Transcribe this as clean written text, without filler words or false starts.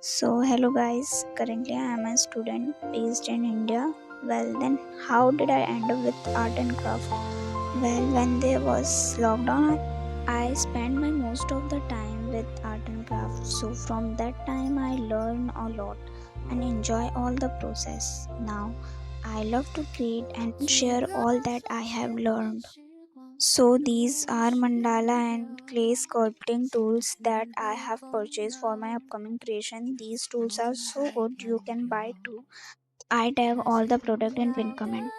Hello guys. Currently, I am a student based in India. Well, then, how did I end up with art and craft? Well, when there was lockdown, I spent my most of the time with art and craft. So, from that time, I learned a lot and enjoy all the process. Now, I love to create and share all that I have learned. So these are mandala and clay sculpting tools that I have purchased for my upcoming creation. These tools are so good you can buy too. I tag all the product in pin comment.